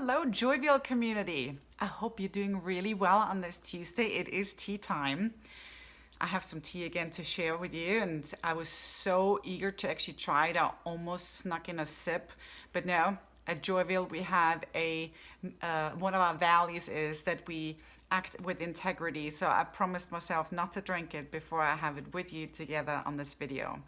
Hello, JOYVIAL community. I hope you're doing really well on this Tuesday. It is tea time. I have some tea again to share with you, and I was so eager to actually try it. I almost snuck in a sip, but no. At JOYVIAL, we have one of our values is that we act with integrity. So I promised myself not to drink it before I have it with you together on this video.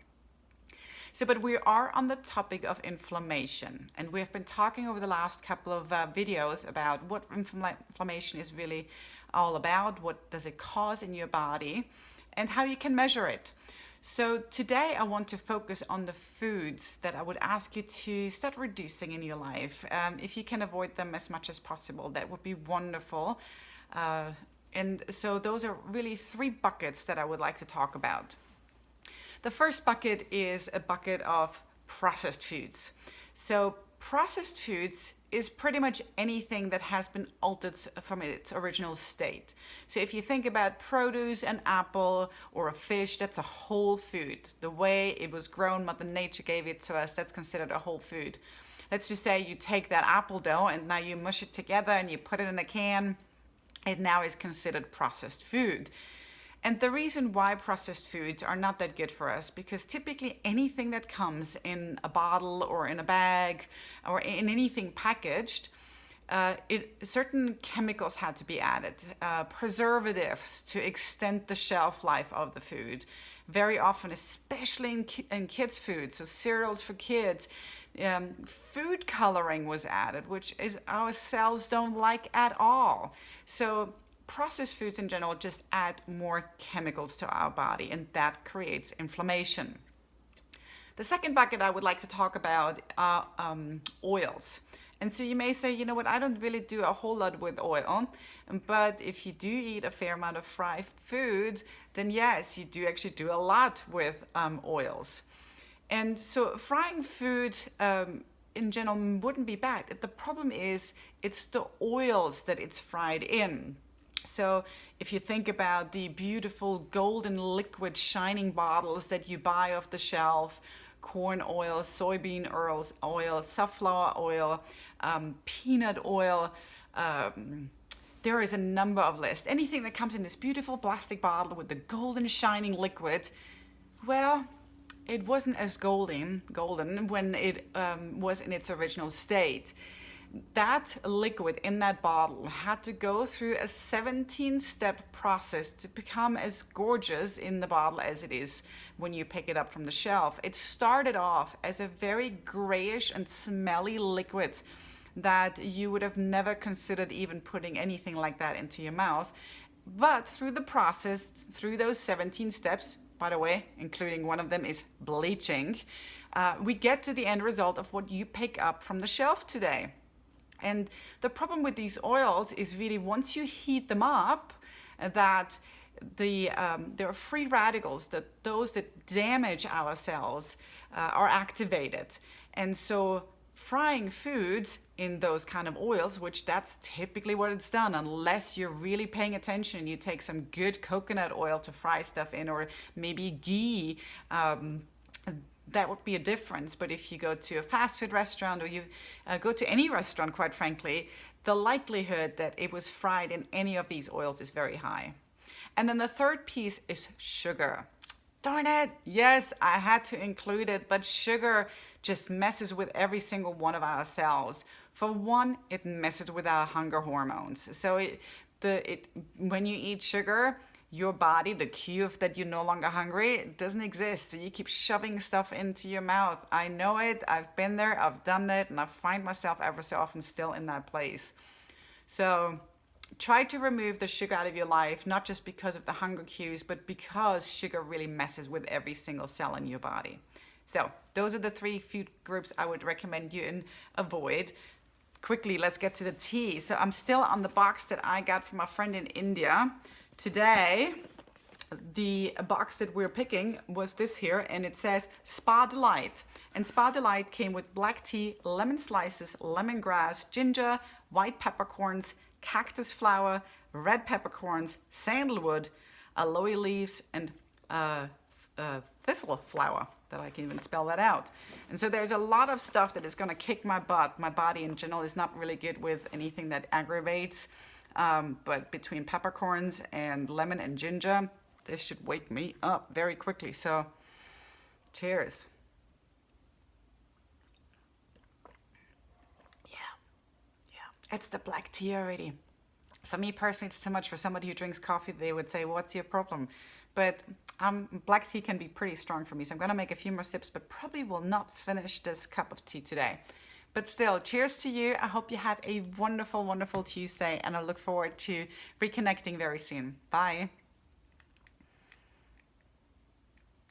But we are on the topic of inflammation, and we have been talking over the last couple of videos about what inflammation is really all about, what does it cause in your body, and how you can measure it. So today I want to focus on the foods that I would ask you to start reducing in your life. If you can avoid them as much as possible, that would be wonderful. And so those are really three buckets that I would like to talk about. The first bucket is a bucket of processed foods. So processed foods is pretty much anything that has been altered from its original state. So if you think about produce, an apple or a fish, that's a whole food. The way it was grown, Mother Nature gave it to us, that's considered a whole food. Let's just say you take that apple dough and now you mush it together and you put it in a can. It now is considered processed food. And the reason why processed foods are not that good for us, because typically anything that comes in a bottle or in a bag or in anything packaged, certain chemicals had to be added, preservatives to extend the shelf life of the food. Very often, especially in kids' food, so cereals for kids, food coloring was added, which is our cells don't like at all. So processed foods in general just add more chemicals to our body, and that creates inflammation. The second bucket I would like to talk about are oils. And so you may say, you know what, I don't really do a whole lot with oil, but if you do eat a fair amount of fried food, then yes, you do actually do a lot with oils. And so frying food in general wouldn't be bad. The problem is it's the oils that it's fried in. So if you think about the beautiful golden liquid shining bottles that you buy off the shelf, corn oil, soybean oil, safflower oil, peanut oil, there is a number of lists. Anything that comes in this beautiful plastic bottle with the golden shining liquid, well, it wasn't as golden when it was in its original state. That liquid in that bottle had to go through a 17-step process to become as gorgeous in the bottle as it is when you pick it up from the shelf. It started off as a very grayish and smelly liquid that you would have never considered even putting anything like that into your mouth. But through the process, through those 17 steps, by the way, including one of them is bleaching, we get to the end result of what you pick up from the shelf today. And the problem with these oils is really once you heat them up, that there are free radicals, that those that damage our cells are activated. And so frying foods in those kind of oils, which that's typically what it's done, unless you're really paying attention, you take some good coconut oil to fry stuff in, or maybe ghee, that would be a difference. But if you go to a fast food restaurant, or you go to any restaurant, quite frankly, the likelihood that it was fried in any of these oils is very high. And then the third piece is sugar. Darn it, yes, I had to include it, but sugar just messes with every single one of our cells. For one, it messes with our hunger hormones. So when you eat sugar, your body, the cue that you're no longer hungry, it doesn't exist. So you keep shoving stuff into your mouth. I know it, I've been there, I've done it, and I find myself ever so often still in that place. So try to remove the sugar out of your life, not just because of the hunger cues, but because sugar really messes with every single cell in your body. So those are the three food groups I would recommend you avoid. Quickly, let's get to the tea. So I'm still on the box that I got from a friend in India. Today, the box that we're picking was this here, and it says Spa Delight. And Spa Delight came with black tea, lemon slices, lemongrass, ginger, white peppercorns, cactus flower, red peppercorns, sandalwood, aloe leaves, and thistle flower, that I can even spell that out. And so there's a lot of stuff that is going to kick my butt. My body in general is not really good with anything that aggravates. But between peppercorns and lemon and ginger, this should wake me up very quickly. So cheers. It's the black tea already. For me personally, it's too much. For somebody who drinks coffee, they would say, what's your problem? But black tea can be pretty strong for me. So I'm going to make a few more sips, but probably will not finish this cup of tea today. But still, cheers to you. I hope you have a wonderful, wonderful Tuesday, and I look forward to reconnecting very soon. Bye.